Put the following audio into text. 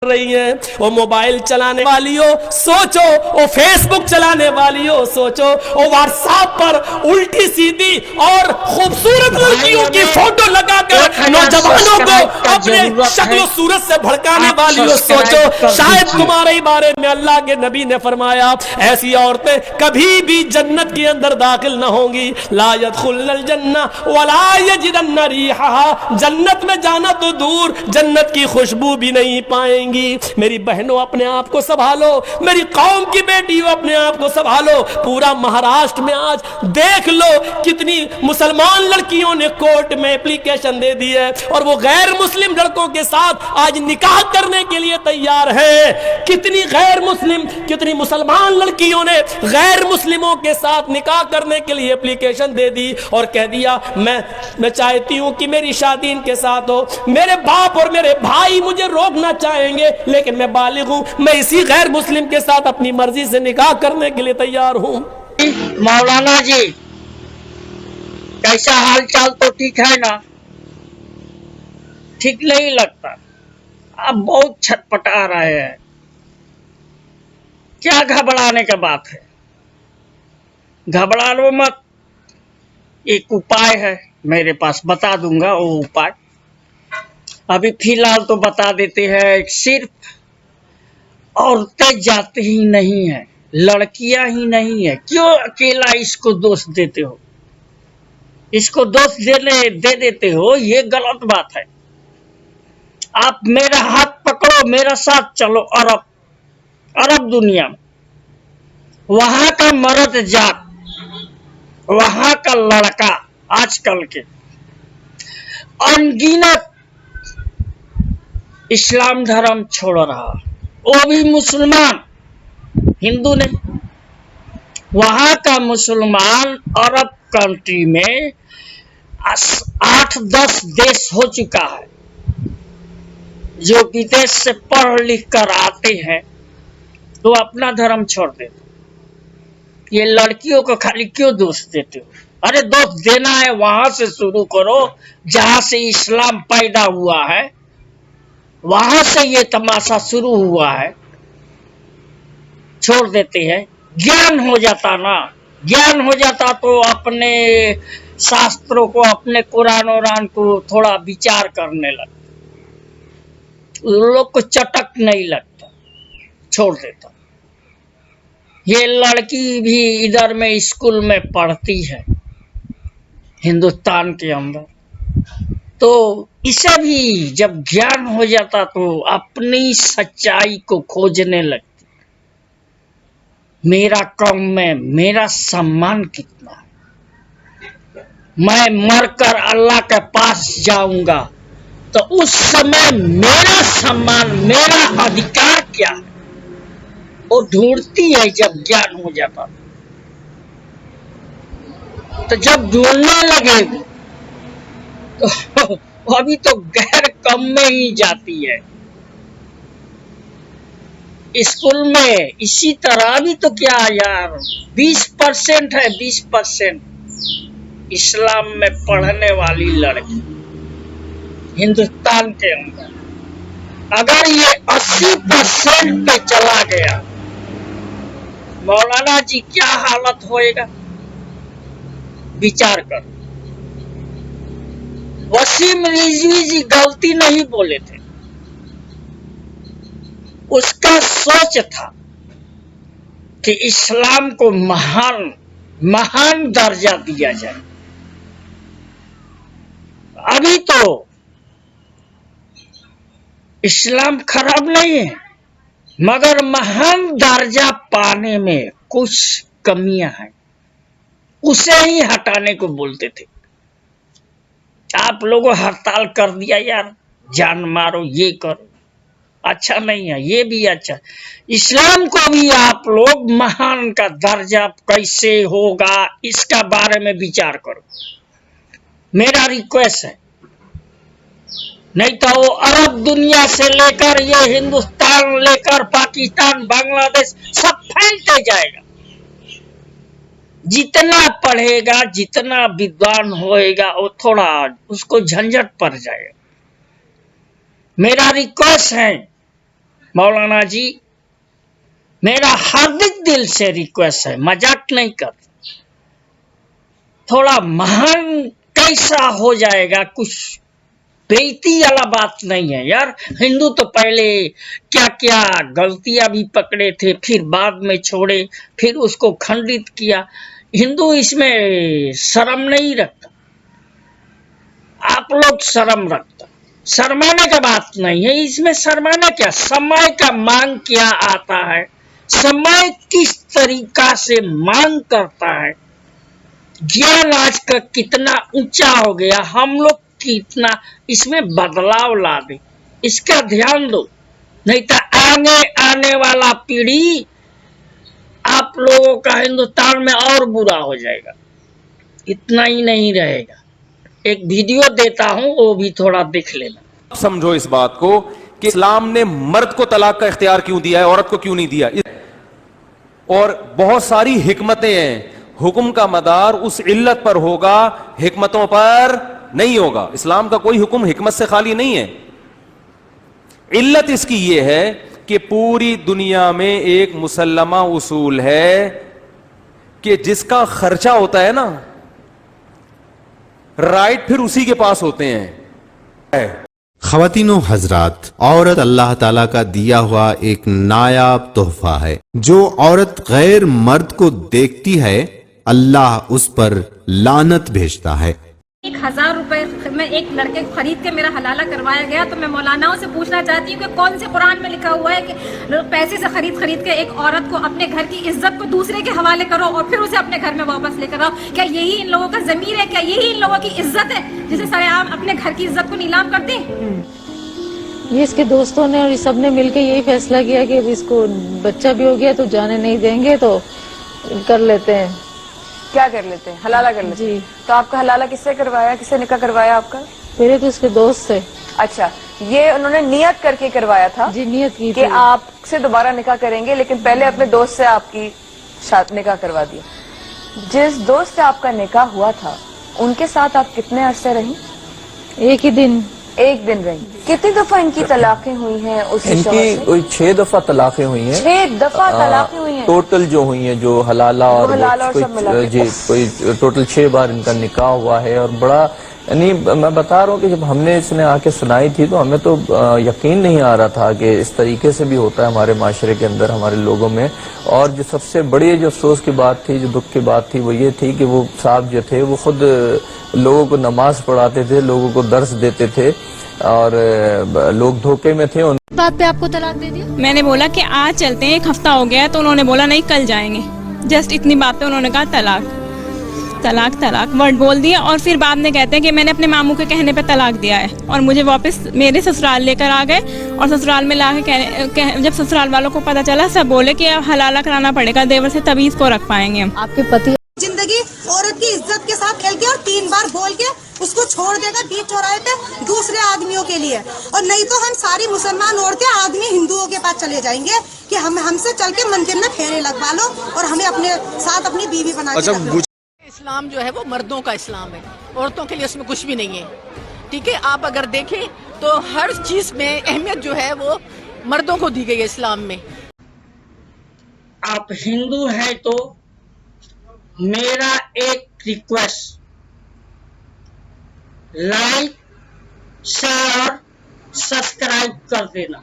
रही है। वो मोबाइल चलाने वालियों सोचो, वो फेसबुक चलाने वालियों सोचो, वो व्हाट्सएप पर उल्टी सीधी और खूबसूरत लड़कियों की फोटो लगाकर नौजवानों को अपने शक्ल सूरत से भड़काने वालियों सोचो। शायद तुम्हारे ही बारे में अल्लाह के नबी ने फरमाया ऐसी औरतें कभी भी जन्नत के अंदर दाखिल न होंगी। ला यदखुलुल जन्ना वला यजिदन्ना रिहा, जन्नत में जाना तो दूर जन्नत की खुशबू भी नहीं पाएंगी। मेरी बहनों अपने आप को संभालो, मेरी कौम की बेटियों अपने आप को संभालो। पूरा महाराष्ट्र में आज देख लो कितनी मुसलमान लड़कियों ने कोर्ट में एप्लीकेशन दे दी है और वो गैर मुस्लिम लड़कों के साथ आज निकाह करने के लिए तैयार है। कितनी गैर मुस्लिम, कितनी मुसलमान लड़कियों ने गैर मुस्लिमों के साथ निकाह करने के लिए एप्लीकेशन दे दी और कह दिया मैं चाहती हूं कि मेरी शादी इनके साथ हो। मेरे बाप और मेरे भाई मुझे रोकना चाहेंगे लेकिन मैं बालिग हूं, मैं इसी गैर मुस्लिम के साथ अपनी मर्जी से निकाह करने के लिए तैयार हूं। मौलाना जी कैसा हाल चाल? तो ठीक है ना? ठीक नहीं लगता, आप बहुत छटपटा रहे हैं। क्या घबराने की बात है? घबरा लो मत, एक उपाय है मेरे पास, बता दूंगा वो उपाय। अभी फिलहाल तो बता देते हैं। सिर्फ औरतें जाती ही नहीं है, लड़कियां ही नहीं है, क्यों अकेला इसको दोष देते हो? इसको दोष दे देते हो, ये गलत बात है। आप मेरा हाथ पकड़ो, मेरा साथ चलो अरब अरब दुनिया में। वहां का मर्द जात, वहां का लड़का आजकल के अनगिनत इस्लाम धर्म छोड़ रहा, वो भी मुसलमान, हिंदू नहीं। वहां का मुसलमान अरब कंट्री में 8-10 देश हो चुका है जो विदेश से पढ़ लिख कर आते हैं तो अपना धर्म छोड़ देते। ये लड़कियों को खाली क्यों दोष देते हो? अरे दोष देना है वहां से शुरू करो जहां से इस्लाम पैदा हुआ है, वहां से ये तमाशा शुरू हुआ है। छोड़ देते हैं। ज्ञान हो जाता ना, ज्ञान हो जाता तो अपने शास्त्रों को, अपने कुरान और को थोड़ा विचार करने लगता, लोग को चटक नहीं लगता, छोड़ देता। ये लड़की भी इधर में स्कूल में पढ़ती है हिंदुस्तान के अंदर, तो इसे भी जब ज्ञान हो जाता तो अपनी सच्चाई को खोजने लगती। मेरा कौम में मेरा सम्मान कितना है, मैं मरकर अल्लाह के पास जाऊंगा तो उस समय मेरा सम्मान, मेरा अधिकार क्या है, वो ढूंढती है जब ज्ञान हो जाता। तो जब ढूंढने लगे तो अभी तो गैर कम में ही जाती है स्कूल में। इसी तरह भी तो क्या यार, 20% है, 20% इस्लाम में पढ़ने वाली लड़की हिंदुस्तान के अंदर। अगर ये 80% पे चला गया, मौलाना जी क्या हालत होएगा? विचार कर। वसीम रिजवी जी गलती नहीं बोले थे, उसका सोच था कि इस्लाम को महान महान दर्जा दिया जाए। अभी तो इस्लाम खराब नहीं है, मगर महान दर्जा पाने में कुछ कमियां हैं, उसे ही हटाने को बोलते थे। आप लोगों हड़ताल कर दिया यार, जान मारो, ये करो, अच्छा नहीं है। ये भी अच्छा, इस्लाम को भी आप लोग महान का दर्जा कैसे होगा इसका बारे में विचार करो, मेरा रिक्वेस्ट है। नहीं तो वो अरब दुनिया से लेकर ये हिंदुस्तान लेकर पाकिस्तान, बांग्लादेश सब फैलते जाएगा। जितना पढ़ेगा, जितना विद्वान होएगा, वो थोड़ा उसको झंझट पड़ जाएगा। मेरा रिक्वेस्ट है मौलाना जी, मेरा हार्दिक दिल से रिक्वेस्ट है, मजाक नहीं कर, थोड़ा महान कैसा हो जाएगा, कुछ बेइज्जती वाला बात नहीं है यार। हिंदू तो पहले क्या क्या गलतियां भी पकड़े थे, फिर बाद में छोड़े, फिर उसको खंडित किया। हिंदू इसमें शर्म नहीं रखता, आप लोग शर्म रखता। शर्माने का बात नहीं है इसमें, शर्माने क्या, समय का मांग क्या आता है, समय किस तरीका से मांग करता है। ज्ञान आज का कितना ऊंचा हो गया, हम लोग कितना इसमें बदलाव ला दे, इसका ध्यान दो, नहीं तो आने वाला पीढ़ी आप लोगों का हिंदुस्तान में और बुरा हो जाएगा। इतना ही नहीं रहेगा, एक वीडियो देता हूं, वो भी थोड़ा देख लेना। समझो इस बात को कि इस्लाम ने मर्द को तलाक का इख्तियार क्यों दिया है, औरत को क्यों नहीं दिया। और बहुत सारी हिकमतें हैं, हुक्म का मदार उस इल्लत पर होगा, हिकमतों पर नहीं होगा। इस्लाम का कोई हुक्म हिकमत से खाली नहीं है। इल्लत इसकी यह है कि पूरी दुनिया में एक मुसल्लमा उसूल है कि जिसका खर्चा होता है ना, राइट फिर उसी के पास होते हैं। ख़वातीनो हजरात, औरत अल्लाह ताला का दिया हुआ एक नायाब तोहफा है। जो औरत गैर मर्द को देखती है, अल्लाह उस पर लानत भेजता है। 1000 रुपए में एक लड़के को खरीद के मेरा हलाला करवाया गया। तो मैं मौलानाओं से पूछना चाहती हूँ कि कौन से कुरान में लिखा हुआ है कि पैसे से खरीद के एक औरत को अपने घर की इज्जत को दूसरे के हवाले करो और फिर उसे अपने घर में वापस लेकर आओ। क्या यही इन लोगों का ज़मीर है? क्या यही इन लोगों की इज्जत है जिसे सरेआम अपने घर की इज्जत को नीलाम करते हैं? ये इसके दोस्तों ने और सब ने मिलकर यही फैसला किया कि इसको बच्चा भी हो गया तो जाने नहीं देंगे, तो कर लेते हैं। क्या कर लेते हैं? हलाला कर लेते हैं। जी। तो आपका हलाला किससे करवाया, किससे निकाह करवाया आपका? मेरे तो उसके दोस्त से। अच्छा, ये उन्होंने नियत करके करवाया था? जी, नियत की कि आपसे दोबारा निकाह करेंगे, लेकिन पहले अपने दोस्त से आपकी निकाह करवा दिया। जिस दोस्त से आपका निकाह हुआ था उनके साथ आप कितने अरसे रही? एक ही दिन। एक दिन रही। कितनी दफा इनकी तलाकें हुई हैं? इनकी कोई 6 दफा तलाकें हुई हैं। 6 दफा तलाकें हुई हैं टोटल जो हुई हैं, जो हलाला और सब मिला के। जी, कोई टोटल 6 बार इनका निकाह हुआ है। और बड़ा, यानी मैं बता रहा हूँ कि जब हमने इसने आके सुनाई थी तो हमें तो यकीन नहीं आ रहा था कि इस तरीके से भी होता है हमारे माशरे के अंदर, हमारे लोगों में। और जो सबसे बड़ी जो अफसोस की बात थी, जो दुख की बात थी, वो ये थी कि वो साहब जो थे वो खुद लोगों को नमाज पढ़ाते थे, लोगों को दर्स देते थे और लोग धोखे में थे। बात पे आपको तलाक दे दिया? मैंने बोला कि आज चलते हैं, 1 हफ्ता हो गया है, तो उन्होंने बोला नहीं कल जाएंगे। जस्ट इतनी बात पे उन्होंने कहा तलाक तलाक तलाक वर्ड बोल दिया। और फिर बाद में कहते हैं कि मैंने अपने मामू के कहने पे तलाक दिया है और मुझे वापस मेरे ससुराल लेकर आ गए। और ससुराल में ला के जब ससुराल वालों को पता चला, सब बोले कि अब हलाला कराना पड़ेगा, देवर से तभी इसको रख पाएंगे हम। आपके पति जिंदगी औरत की इज्जत के साथ खेल के और 3 बार बोल के उसको छोड़ देगा बीच चौराहे पे दूसरे आदमियों के लिए। और नहीं तो हम सारी मुसलमान औरतें आदमी हिंदुओं के पास चले जाएंगे कि हमसे चल के मंदिर में फेरे लगवा लो और हमें अपने साथ अपनी बीवी बना के रख लो। इस्लाम जो है वो मर्दों का इस्लाम है, औरतों के लिए उसमें कुछ भी नहीं है। ठीक है, आप अगर देखें तो हर चीज में अहमियत जो है वो मर्दों को दी गई है इस्लाम में। आप हिंदू हैं तो मेरा एक रिक्वेस्ट, लाइक शेयर सब्सक्राइब कर देना।